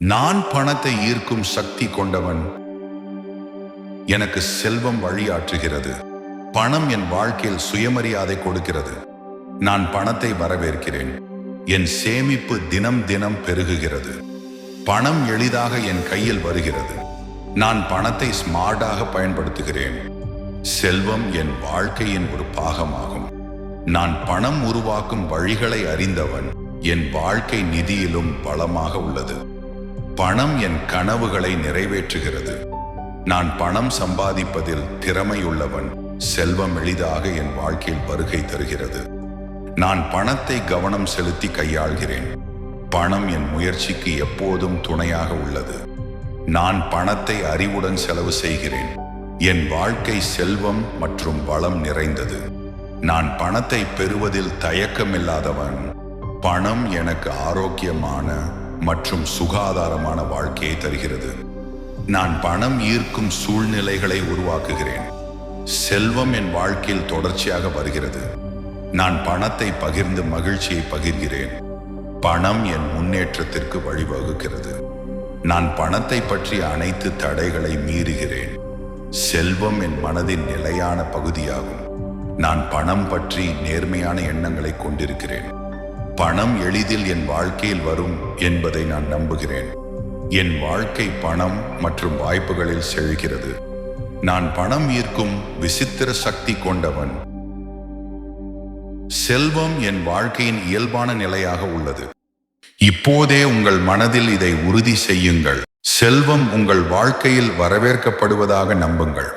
நான் பணத்தை ஈர்க்கும் சக்தி கொண்டவன். எனக்கு செல்வம் வழியாற்றுகிறது. பணம் என் வாழ்க்கையில் சுயமரியாதை கொடுக்கிறது. நான் பணத்தை வரவேற்கிறேன். என் சேமிப்பு தினம் தினம் பெருகுகிறது. பணம் எளிதாக என் கையில் வருகிறது. நான் பணத்தை ஸ்மார்ட்டாக பயன்படுத்துகிறேன். செல்வம் என் வாழ்க்கையின் ஒரு பாகமாகும். நான் பணம் உருவாக்கும் வழிகளை அறிந்தவன். என் வாழ்க்கை நிதியிலும் பலமாக உள்ளது. பணம் என் கனவுகளை நிறைவேற்றுகிறது. நான் பணம் சம்பாதிப்பதில் திறமையுள்ளவன். செல்வம் எளிதாக என் வாழ்க்கையில் வருகை தருகிறது. நான் பணத்தை கவனம் செலுத்தி கையாள்கிறேன். பணம் என் முயற்சிக்கு எப்போதும் துணையாக உள்ளது. நான் பணத்தை அறிவுடன் செலவு செய்கிறேன். என் வாழ்க்கை செல்வம் மற்றும் வளம் நிறைந்தது. நான் பணத்தை பெறுவதில் தயக்கமில்லாதவன். பணம் எனக்கு ஆரோக்கியமான மற்றும் சுகாதாரமான வாழ்க்கையை தருகிறது. நான் பணம் ஈர்க்கும் சூழ்நிலைகளை உருவாக்குகிறேன். செல்வம் என் வாழ்க்கையில் தொடர்ச்சியாக வருகிறது. நான் பணத்தை பகிர்ந்து மகிழ்ச்சியை பகிர்கிறேன். பணம் என் முன்னேற்றத்திற்கு வழிவகுக்கிறது. நான் பணத்தை பற்றிய அனைத்து தடைகளை மீறுகிறேன். செல்வம் என் மனதின் நிலையான பகுதியாகும். நான் பணம் பற்றி நேர்மையான எண்ணங்களை கொண்டிருக்கிறேன். பணம் எளிதில் என் வாழ்க்கையில் வரும் என்பதை நான் நம்புகிறேன். என் வாழ்க்கை பணம் மற்றும் வாய்ப்புகளில் செழிக்கிறது. நான் பணம் ஈர்க்கும் விசித்திர சக்தி கொண்டவன். செல்வம் என் வாழ்க்கையின் இயல்பான நிலையாக உள்ளது. இப்போதே உங்கள் மனதில் இதை உறுதி செய்யுங்கள். செல்வம் உங்கள் வாழ்க்கையில் வரவேற்கப்படுவதாக நம்புங்கள்.